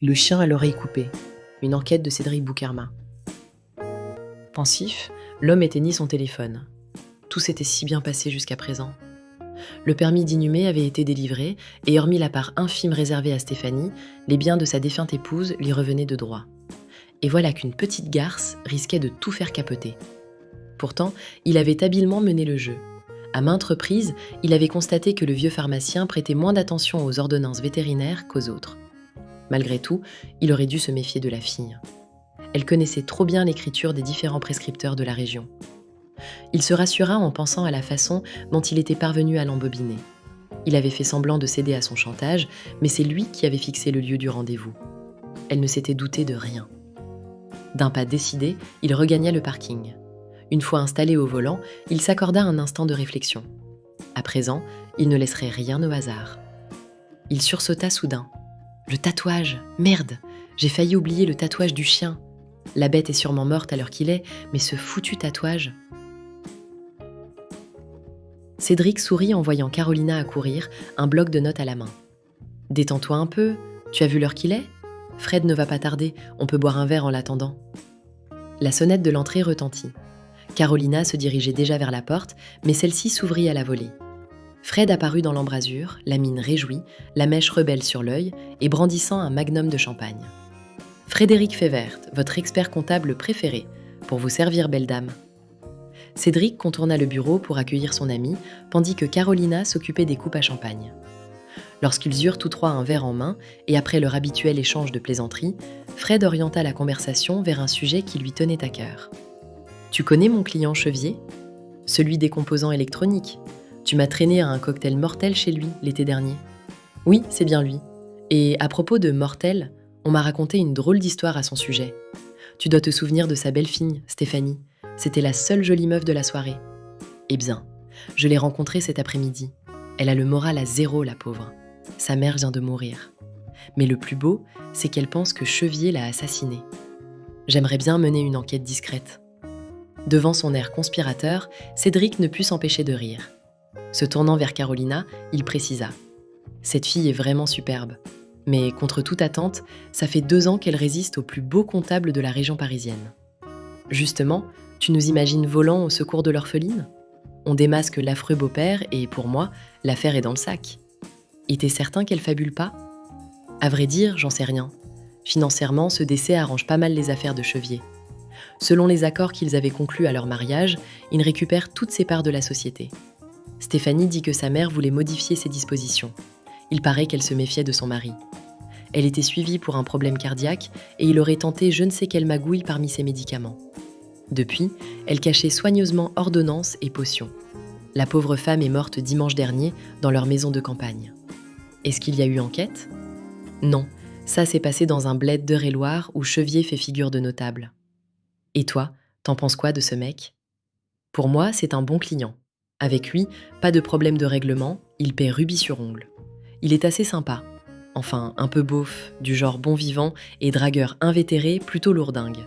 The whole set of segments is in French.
Le chien à l'oreille coupée. Une enquête de Cédric Boukerma. Pensif, l'homme éteignit son téléphone. Tout s'était si bien passé jusqu'à présent. Le permis d'inhumer avait été délivré, et hormis la part infime réservée à Stéphanie, les biens de sa défunte épouse lui revenaient de droit. Et voilà qu'une petite garce risquait de tout faire capoter. Pourtant, il avait habilement mené le jeu. À maintes reprises, il avait constaté que le vieux pharmacien prêtait moins d'attention aux ordonnances vétérinaires qu'aux autres. Malgré tout, il aurait dû se méfier de la fille. Elle connaissait trop bien l'écriture des différents prescripteurs de la région. Il se rassura en pensant à la façon dont il était parvenu à l'embobiner. Il avait fait semblant de céder à son chantage, mais c'est lui qui avait fixé le lieu du rendez-vous. Elle ne s'était doutée de rien. D'un pas décidé, il regagna le parking. Une fois installé au volant, il s'accorda un instant de réflexion. À présent, il ne laisserait rien au hasard. Il sursauta soudain. Le tatouage, merde, j'ai failli oublier le tatouage du chien. La bête est sûrement morte à l'heure qu'il est, mais ce foutu tatouage. Cédric sourit en voyant Carolina accourir, un bloc de notes à la main. Détends-toi un peu, tu as vu l'heure qu'il est ? Fred ne va pas tarder, on peut boire un verre en l'attendant. La sonnette de l'entrée retentit. Carolina se dirigeait déjà vers la porte, mais celle-ci s'ouvrit à la volée. Fred apparut dans l'embrasure, la mine réjouie, la mèche rebelle sur l'œil et brandissant un magnum de champagne. « Frédéric Févert, votre expert comptable préféré, pour vous servir, belle dame. » Cédric contourna le bureau pour accueillir son ami, tandis que Carolina s'occupait des coupes à champagne. Lorsqu'ils eurent tous trois un verre en main, et après leur habituel échange de plaisanteries, Fred orienta la conversation vers un sujet qui lui tenait à cœur. « Tu connais mon client Chevier ? Celui des composants électroniques. Tu m'as traîné à un cocktail mortel chez lui l'été dernier. » « Oui, c'est bien lui. Et à propos de mortel, on m'a raconté une drôle d'histoire à son sujet. Tu dois te souvenir de sa belle-fille, Stéphanie. C'était la seule jolie meuf de la soirée. Eh bien, je l'ai rencontrée cet après-midi. Elle a le moral à zéro, la pauvre. Sa mère vient de mourir. Mais le plus beau, c'est qu'elle pense que Chevier l'a assassinée. J'aimerais bien mener une enquête discrète. » Devant son air conspirateur, Cédric ne put s'empêcher de rire. Se tournant vers Carolina, il précisa. Cette fille est vraiment superbe. Mais contre toute attente, ça fait 2 ans qu'elle résiste au plus beau comptable de la région parisienne. Justement, tu nous imagines volant au secours de l'orpheline ? On démasque l'affreux beau-père et, pour moi, l'affaire est dans le sac. Et t'es certain qu'elle fabule pas ? À vrai dire, j'en sais rien. Financièrement, ce décès arrange pas mal les affaires de Chevier. Selon les accords qu'ils avaient conclus à leur mariage, il récupère toutes ses parts de la société. Stéphanie dit que sa mère voulait modifier ses dispositions. Il paraît qu'elle se méfiait de son mari. Elle était suivie pour un problème cardiaque et il aurait tenté je ne sais quelle magouille parmi ses médicaments. Depuis, elle cachait soigneusement ordonnances et potions. La pauvre femme est morte dimanche dernier dans leur maison de campagne. Est-ce qu'il y a eu enquête ? Non, ça s'est passé dans un bled d'Eure-et-Loir où Chevier fait figure de notable. Et toi, t'en penses quoi de ce mec ? Pour moi, c'est un bon client. Avec lui, pas de problème de règlement, il paie rubis sur ongle. Il est assez sympa. Enfin, un peu beauf, du genre bon vivant et dragueur invétéré, plutôt lourdingue.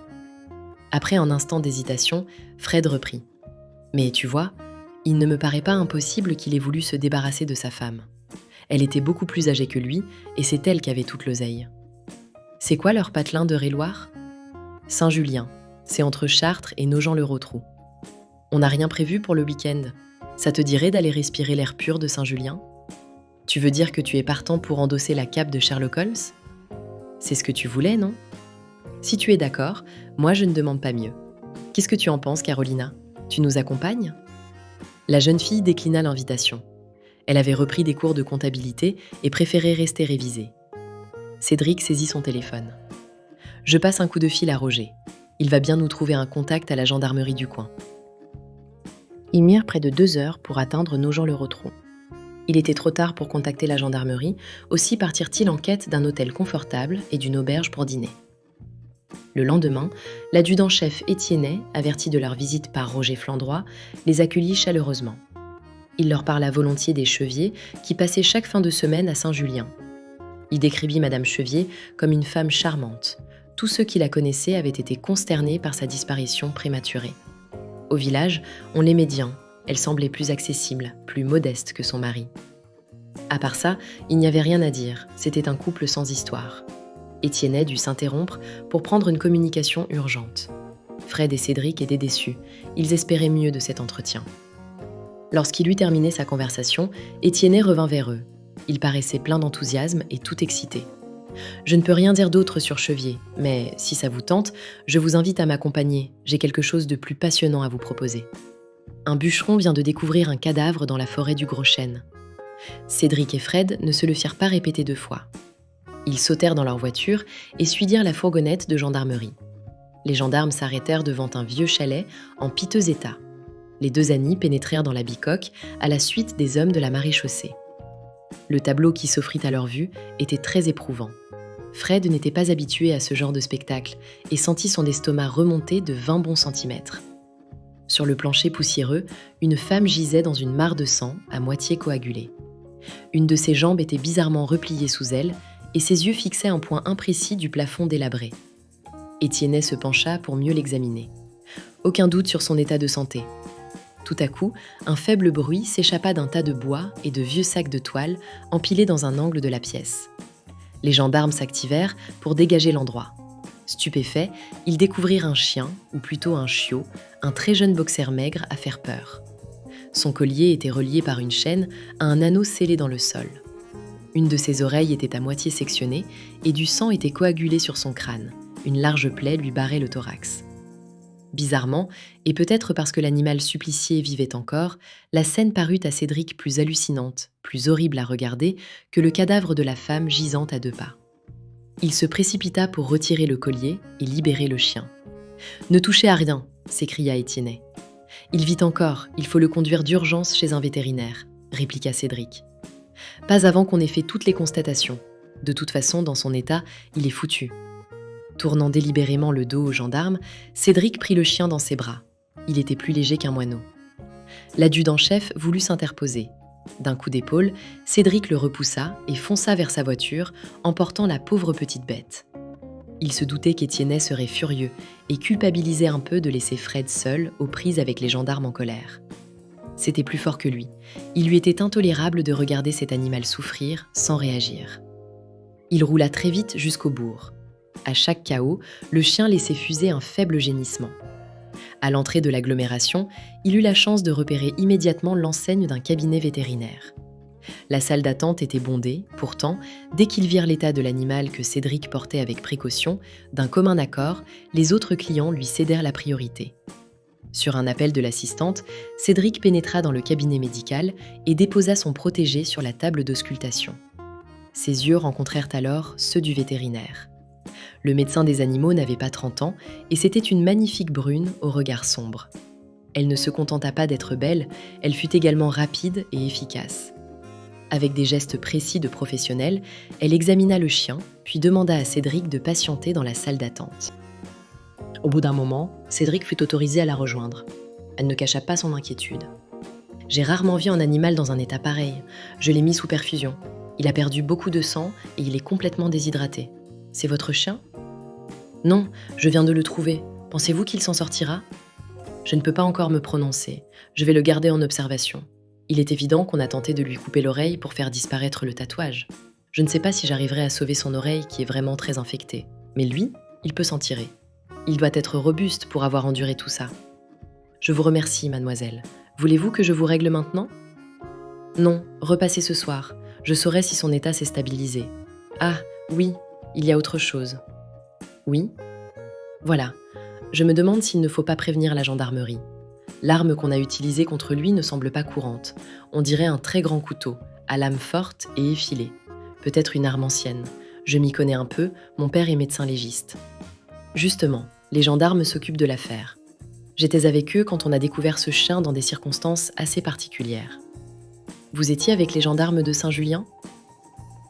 Après un instant d'hésitation, Fred reprit. Mais tu vois, il ne me paraît pas impossible qu'il ait voulu se débarrasser de sa femme. Elle était beaucoup plus âgée que lui, et c'est elle qui avait toute l'oseille. C'est quoi leur patelin d'Eure-et-Loir ? Saint-Julien, c'est entre Chartres et Nogent-le-Rotrou. On n'a rien prévu pour le week-end. Ça te dirait d'aller respirer l'air pur de Saint-Julien ? Tu veux dire que tu es partant pour endosser la cape de Sherlock Holmes ? C'est ce que tu voulais, non ? Si tu es d'accord, moi je ne demande pas mieux. Qu'est-ce que tu en penses, Carolina ? Tu nous accompagnes ? La jeune fille déclina l'invitation. Elle avait repris des cours de comptabilité et préférait rester révisée. Cédric saisit son téléphone. « Je passe un coup de fil à Roger. Il va bien nous trouver un contact à la gendarmerie du coin. » Ils mirent près de 2 heures pour atteindre Nogent-le-Rotrou. Il était trop tard pour contacter la gendarmerie, aussi partirent-ils en quête d'un hôtel confortable et d'une auberge pour dîner. Le lendemain, l'adjudant-chef Étiennet, averti de leur visite par Roger Flandrois, les accueillit chaleureusement. Il leur parla volontiers des Chevier, qui passaient chaque fin de semaine à Saint-Julien. Il décrivit Madame Chevier comme une femme charmante. Tous ceux qui la connaissaient avaient été consternés par sa disparition prématurée. Au village, on l'aimait bien. Elle semblait plus accessible, plus modeste que son mari. À part ça, il n'y avait rien à dire, c'était un couple sans histoire. Étienne dut s'interrompre pour prendre une communication urgente. Fred et Cédric étaient déçus. Ils espéraient mieux de cet entretien. Lorsqu'il eut terminé sa conversation, Étienne revint vers eux. Il paraissait plein d'enthousiasme et tout excité. Je ne peux rien dire d'autre sur Cheviers, mais si ça vous tente, je vous invite à m'accompagner. J'ai quelque chose de plus passionnant à vous proposer. Un bûcheron vient de découvrir un cadavre dans la forêt du Gros Chêne. Cédric et Fred ne se le firent pas répéter 2 fois. Ils sautèrent dans leur voiture et suivirent la fourgonnette de gendarmerie. Les gendarmes s'arrêtèrent devant un vieux chalet en piteux état. Les 2 amis pénétrèrent dans la bicoque à la suite des hommes de la maréchaussée. Le tableau qui s'offrit à leur vue était très éprouvant. Fred n'était pas habitué à ce genre de spectacle et sentit son estomac remonter de 20 bons centimètres. Sur le plancher poussiéreux, une femme gisait dans une mare de sang à moitié coagulée. Une de ses jambes était bizarrement repliée sous elle et ses yeux fixaient un point imprécis du plafond délabré. Étienne se pencha pour mieux l'examiner. Aucun doute sur son état de santé. Tout à coup, un faible bruit s'échappa d'un tas de bois et de vieux sacs de toile empilés dans un angle de la pièce. Les gendarmes s'activèrent pour dégager l'endroit. Stupéfaits, ils découvrirent un chien, ou plutôt un chiot, un très jeune boxer maigre à faire peur. Son collier était relié par une chaîne à un anneau scellé dans le sol. Une de ses oreilles était à moitié sectionnée et du sang était coagulé sur son crâne. Une large plaie lui barrait le thorax. Bizarrement, et peut-être parce que l'animal supplicié vivait encore, la scène parut à Cédric plus hallucinante, plus horrible à regarder que le cadavre de la femme gisant à 2 pas. Il se précipita pour retirer le collier et libérer le chien. « Ne touchez à rien !» s'écria Étienne. « Il vit encore, il faut le conduire d'urgence chez un vétérinaire », répliqua Cédric. « Pas avant qu'on ait fait toutes les constatations. De toute façon, dans son état, il est foutu. » Tournant délibérément le dos aux gendarmes, Cédric prit le chien dans ses bras. Il était plus léger qu'un moineau. L'adjudant-chef voulut s'interposer. D'un coup d'épaule, Cédric le repoussa et fonça vers sa voiture, emportant la pauvre petite bête. Il se doutait qu'Étienne serait furieux et culpabilisait un peu de laisser Fred seul aux prises avec les gendarmes en colère. C'était plus fort que lui. Il lui était intolérable de regarder cet animal souffrir sans réagir. Il roula très vite jusqu'au bourg. À chaque cahot, le chien laissait fuser un faible gémissement. À l'entrée de l'agglomération, il eut la chance de repérer immédiatement l'enseigne d'un cabinet vétérinaire. La salle d'attente était bondée, pourtant, dès qu'ils virent l'état de l'animal que Cédric portait avec précaution, d'un commun accord, les autres clients lui cédèrent la priorité. Sur un appel de l'assistante, Cédric pénétra dans le cabinet médical et déposa son protégé sur la table d'auscultation. Ses yeux rencontrèrent alors ceux du vétérinaire. Le médecin des animaux n'avait pas 30 ans et c'était une magnifique brune au regard sombre. Elle ne se contenta pas d'être belle, elle fut également rapide et efficace. Avec des gestes précis de professionnelle, elle examina le chien, puis demanda à Cédric de patienter dans la salle d'attente. Au bout d'un moment, Cédric fut autorisé à la rejoindre. Elle ne cacha pas son inquiétude. « J'ai rarement vu un animal dans un état pareil. Je l'ai mis sous perfusion. Il a perdu beaucoup de sang et il est complètement déshydraté. C'est votre chien ? » ?»« Non, je viens de le trouver. Pensez-vous qu'il s'en sortira ? » ?»« Je ne peux pas encore me prononcer. Je vais le garder en observation. Il est évident qu'on a tenté de lui couper l'oreille pour faire disparaître le tatouage. Je ne sais pas si j'arriverai à sauver son oreille qui est vraiment très infectée. Mais lui, il peut s'en tirer. Il doit être robuste pour avoir enduré tout ça. Je vous remercie, mademoiselle. Voulez-vous que je vous règle maintenant ? Non, repassez ce soir. Je saurai si son état s'est stabilisé. Ah, oui, il y a autre chose. Oui ? Voilà. Je me demande s'il ne faut pas prévenir la gendarmerie. L'arme qu'on a utilisée contre lui ne semble pas courante. On dirait un très grand couteau, à lame forte et effilée. Peut-être une arme ancienne. Je m'y connais un peu, mon père est médecin légiste. Justement, les gendarmes s'occupent de l'affaire. J'étais avec eux quand on a découvert ce chien dans des circonstances assez particulières. Vous étiez avec les gendarmes de Saint-Julien ?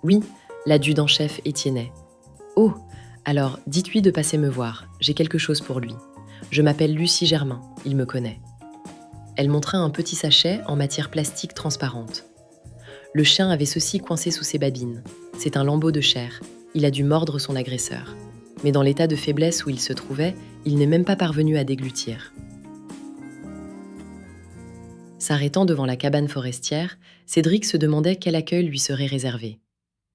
Oui, l'adjudant-chef Étienne. Oh, alors dites-lui de passer me voir, j'ai quelque chose pour lui. Je m'appelle Lucie Germain, il me connaît. Elle montra un petit sachet en matière plastique transparente. Le chien avait ceci coincé sous ses babines. C'est un lambeau de chair. Il a dû mordre son agresseur. Mais dans l'état de faiblesse où il se trouvait, il n'est même pas parvenu à déglutir. S'arrêtant devant la cabane forestière, Cédric se demandait quel accueil lui serait réservé.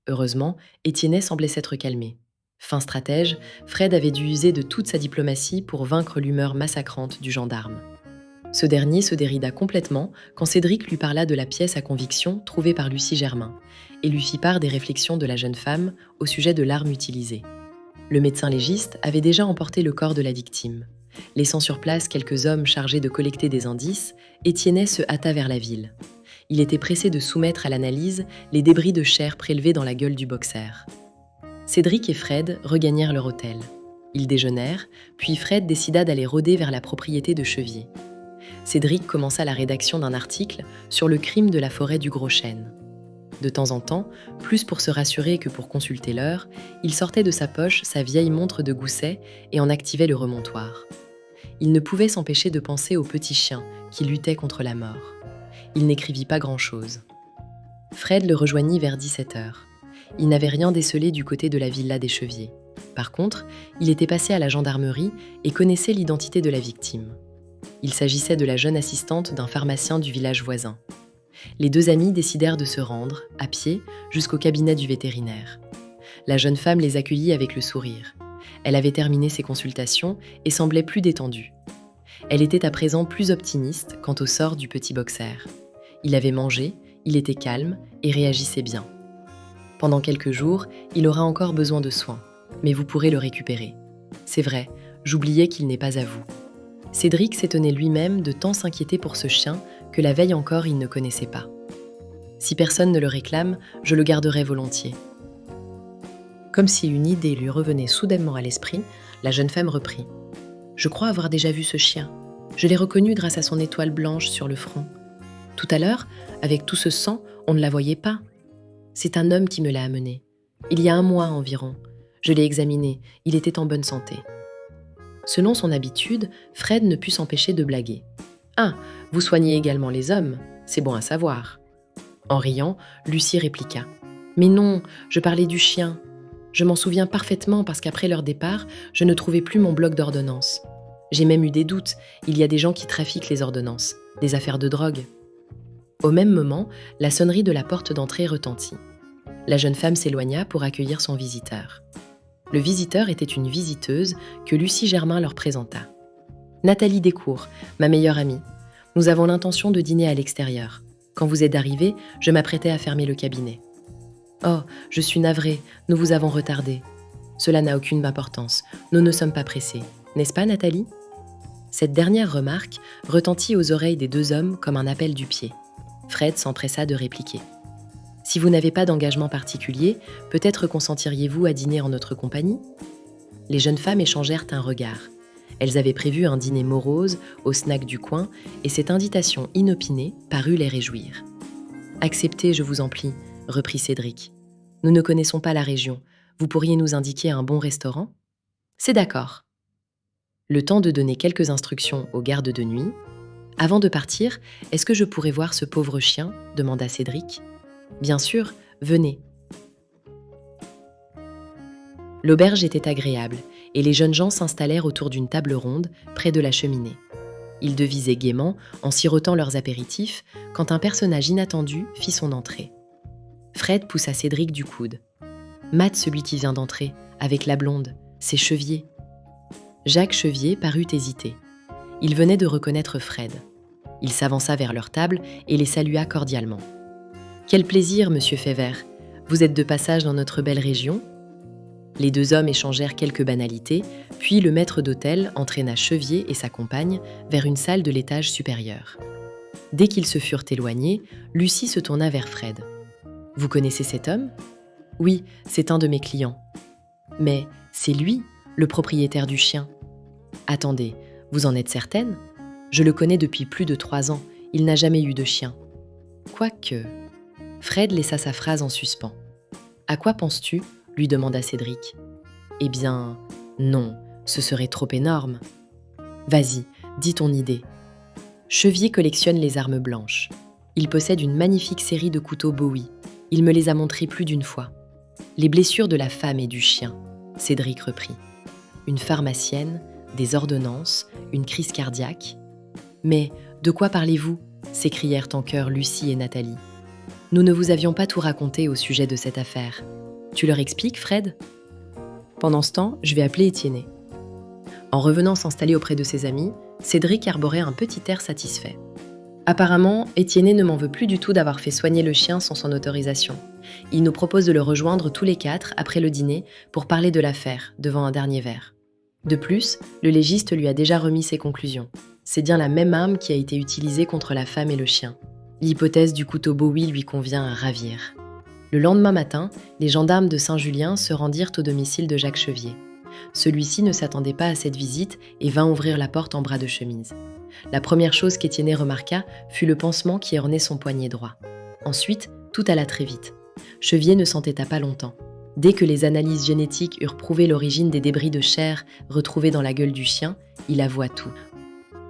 Heureusement, Étienne semblait s'être calmé. Fin stratège, Fred avait dû user de toute sa diplomatie pour vaincre l'humeur massacrante du gendarme. Ce dernier se dérida complètement quand Cédric lui parla de la pièce à conviction trouvée par Lucie Germain et lui fit part des réflexions de la jeune femme au sujet de l'arme utilisée. Le médecin légiste avait déjà emporté le corps de la victime. Laissant sur place quelques hommes chargés de collecter des indices, Étienne se hâta vers la ville. Il était pressé de soumettre à l'analyse les débris de chair prélevés dans la gueule du boxer. Cédric et Fred regagnèrent leur hôtel. Ils déjeunèrent, puis Fred décida d'aller rôder vers la propriété de Chevier. Cédric commença la rédaction d'un article sur le crime de la forêt du Gros Chêne. De temps en temps, plus pour se rassurer que pour consulter l'heure, il sortait de sa poche sa vieille montre de gousset et en activait le remontoir. Il ne pouvait s'empêcher de penser au petit chien qui luttait contre la mort. Il n'écrivit pas grand-chose. Fred le rejoignit vers 17h. Il n'avait rien décelé du côté de la villa des Cheviers. Par contre, il était passé à la gendarmerie et connaissait l'identité de la victime. Il s'agissait de la jeune assistante d'un pharmacien du village voisin. Les deux amis décidèrent de se rendre, à pied, jusqu'au cabinet du vétérinaire. La jeune femme les accueillit avec le sourire. Elle avait terminé ses consultations et semblait plus détendue. Elle était à présent plus optimiste quant au sort du petit boxer. Il avait mangé, il était calme et réagissait bien. Pendant quelques jours, il aura encore besoin de soins, mais vous pourrez le récupérer. C'est vrai, j'oubliais qu'il n'est pas à vous. Cédric s'étonnait lui-même de tant s'inquiéter pour ce chien que la veille encore il ne connaissait pas. Si personne ne le réclame, je le garderai volontiers. Comme si une idée lui revenait soudainement à l'esprit, la jeune femme reprit. Je crois avoir déjà vu ce chien. Je l'ai reconnu grâce à son étoile blanche sur le front. Tout à l'heure, avec tout ce sang, on ne la voyait pas. C'est un homme qui me l'a amené. Il y a 1 mois environ. Je l'ai examiné, il était en bonne santé. Selon son habitude, Fred ne put s'empêcher de blaguer. « Ah, vous soignez également les hommes, c'est bon à savoir. » En riant, Lucie répliqua. « Mais non, je parlais du chien. Je m'en souviens parfaitement parce qu'après leur départ, je ne trouvais plus mon bloc d'ordonnances. J'ai même eu des doutes, il y a des gens qui trafiquent les ordonnances, des affaires de drogue. » Au même moment, la sonnerie de la porte d'entrée retentit. La jeune femme s'éloigna pour accueillir son visiteur. Le visiteur était une visiteuse que Lucie Germain leur présenta. « Nathalie Descours, ma meilleure amie. Nous avons l'intention de dîner à l'extérieur. Quand vous êtes arrivée, je m'apprêtais à fermer le cabinet. »« Oh, je suis navrée, nous vous avons retardé. Cela n'a aucune importance, nous ne sommes pas pressés. N'est-ce pas, Nathalie ?» Cette dernière remarque retentit aux oreilles des deux hommes comme un appel du pied. Fred s'empressa de répliquer. « Si vous n'avez pas d'engagement particulier, peut-être consentiriez-vous à dîner en notre compagnie ?» Les jeunes femmes échangèrent un regard. Elles avaient prévu un dîner morose au snack du coin et cette invitation inopinée parut les réjouir. « Acceptez, je vous en prie, » reprit Cédric. « Nous ne connaissons pas la région. Vous pourriez nous indiquer un bon restaurant ? » « C'est d'accord. » Le temps de donner quelques instructions aux gardes de nuit. « Avant de partir, est-ce que je pourrais voir ce pauvre chien ?» demanda Cédric. « Bien sûr, venez. » L'auberge était agréable et les jeunes gens s'installèrent autour d'une table ronde près de la cheminée. Ils devisaient gaiement en sirotant leurs apéritifs quand un personnage inattendu fit son entrée. Fred poussa Cédric du coude. « Mate celui qui vient d'entrer, avec la blonde, c'est Chevier. » Jacques Chevier parut hésiter. Il venait de reconnaître Fred. Il s'avança vers leur table et les salua cordialement. « Quel plaisir, monsieur Févert. Vous êtes de passage dans notre belle région ?» Les deux hommes échangèrent quelques banalités, puis le maître d'hôtel entraîna Chevier et sa compagne vers une salle de l'étage supérieur. Dès qu'ils se furent éloignés, Lucie se tourna vers Fred. « Vous connaissez cet homme ? » ?»« Oui, c'est un de mes clients. »« Mais c'est lui, le propriétaire du chien. »« Attendez, vous en êtes certaine ? Je le connais depuis plus de 3 ans, il n'a jamais eu de chien. » Quoique... Fred laissa sa phrase en suspens. « À quoi penses-tu ? » lui demanda Cédric. « Eh bien, non, ce serait trop énorme. »« Vas-y, dis ton idée. » Chevier collectionne les armes blanches. Il possède une magnifique série de couteaux Bowie. Il me les a montrés plus d'une fois. Les blessures de la femme et du chien, Cédric reprit. Une pharmacienne, des ordonnances, une crise cardiaque. « Mais de quoi parlez-vous » s'écrièrent en chœur Lucie et Nathalie. « Nous ne vous avions pas tout raconté au sujet de cette affaire. Tu leur expliques, Fred ? » Pendant ce temps, je vais appeler Étienne. En revenant s'installer auprès de ses amis, Cédric arborait un petit air satisfait. Apparemment, Étienne ne m'en veut plus du tout d'avoir fait soigner le chien sans son autorisation. Il nous propose de le rejoindre tous les 4 après le dîner pour parler de l'affaire, devant un dernier verre. De plus, le légiste lui a déjà remis ses conclusions. C'est bien la même arme qui a été utilisée contre la femme et le chien. L'hypothèse du couteau Bowie lui convient à ravir. Le lendemain matin, les gendarmes de Saint-Julien se rendirent au domicile de Jacques Chevier. Celui-ci ne s'attendait pas à cette visite et vint ouvrir la porte en bras de chemise. La première chose qu'Étienne remarqua fut le pansement qui ornait son poignet droit. Ensuite, tout alla très vite. Chevier ne s'entêta pas longtemps. Dès que les analyses génétiques eurent prouvé l'origine des débris de chair retrouvés dans la gueule du chien, il avoua tout.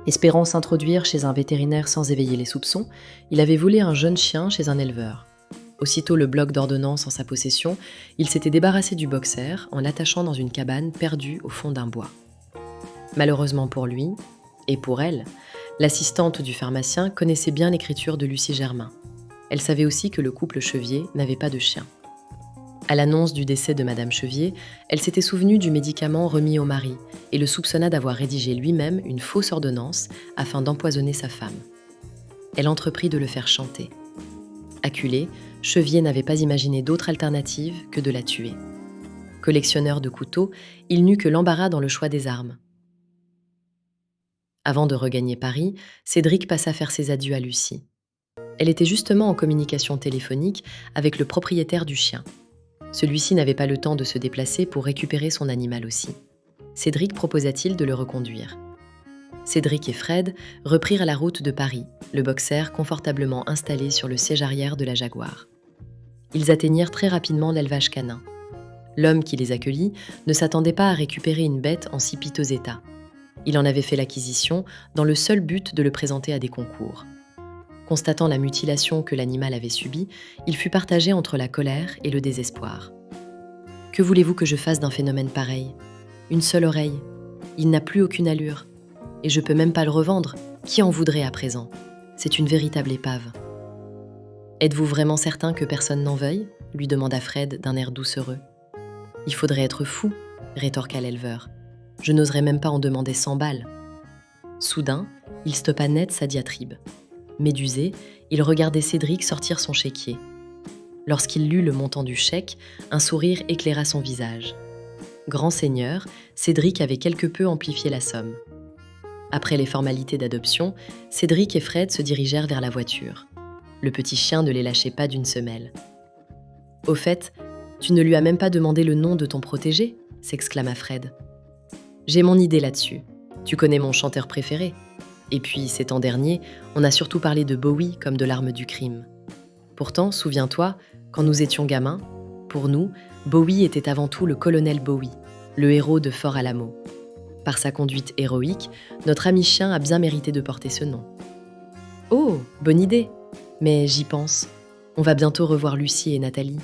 Espérant s'introduire chez un vétérinaire sans éveiller les soupçons, il avait volé un jeune chien chez un éleveur. Aussitôt le bloc d'ordonnance en sa possession, il s'était débarrassé du boxer en l'attachant dans une cabane perdue au fond d'un bois. Malheureusement pour lui, et pour elle, l'assistante du pharmacien connaissait bien l'écriture de Lucie Germain. Elle savait aussi que le couple Chevier n'avait pas de chien. À l'annonce du décès de Madame Chevier, elle s'était souvenue du médicament remis au mari et le soupçonna d'avoir rédigé lui-même une fausse ordonnance afin d'empoisonner sa femme. Elle entreprit de le faire chanter. Acculé, Chevier n'avait pas imaginé d'autre alternative que de la tuer. Collectionneur de couteaux, il n'eut que l'embarras dans le choix des armes. Avant de regagner Paris, Cédric passa faire ses adieux à Lucie. Elle était justement en communication téléphonique avec le propriétaire du chien. Celui-ci n'avait pas le temps de se déplacer pour récupérer son animal aussi. Cédric proposa-t-il de le reconduire. Cédric et Fred reprirent la route de Paris, le boxer confortablement installé sur le siège arrière de la Jaguar. Ils atteignirent très rapidement l'élevage canin. L'homme qui les accueillit ne s'attendait pas à récupérer une bête en si piteux état. Il en avait fait l'acquisition dans le seul but de le présenter à des concours. Constatant la mutilation que l'animal avait subie, il fut partagé entre la colère et le désespoir. « Que voulez-vous que je fasse d'un phénomène pareil ? Une seule oreille. Il n'a plus aucune allure. Et je peux même pas le revendre. Qui en voudrait à présent ? C'est une véritable épave. » « Êtes-vous vraiment certain que personne n'en veuille ? Lui demanda Fred d'un air doucereux. « Il faudrait être fou, rétorqua l'éleveur. Je n'oserais même pas en demander 100 balles. » Soudain, il stoppa net sa diatribe. Médusé, il regardait Cédric sortir son chéquier. Lorsqu'il lut le montant du chèque, un sourire éclaira son visage. Grand seigneur, Cédric avait quelque peu amplifié la somme. Après les formalités d'adoption, Cédric et Fred se dirigèrent vers la voiture. Le petit chien ne les lâchait pas d'une semelle. « Au fait, tu ne lui as même pas demandé le nom de ton protégé ?» s'exclama Fred. « J'ai mon idée là-dessus. Tu connais mon chanteur préféré. Et puis, ces temps derniers, on a surtout parlé de Bowie comme de l'arme du crime. Pourtant, souviens-toi, quand nous étions gamins, pour nous, Bowie était avant tout le colonel Bowie, le héros de Fort Alamo. Par sa conduite héroïque, notre ami chien a bien mérité de porter ce nom. »« Oh, bonne idée ! Mais j'y pense. On va bientôt revoir Lucie et Nathalie.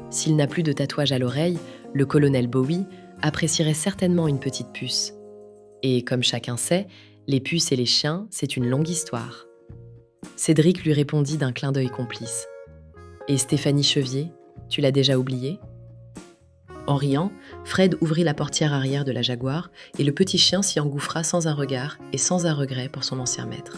S'il n'a plus de tatouage à l'oreille, le colonel Bowie apprécierait certainement une petite puce. Et comme chacun sait, les puces et les chiens, c'est une longue histoire. » Cédric lui répondit d'un clin d'œil complice. « Et Stéphanie Chevier, tu l'as déjà oubliée ?» En riant, Fred ouvrit la portière arrière de la Jaguar et le petit chien s'y engouffra sans un regard et sans un regret pour son ancien maître.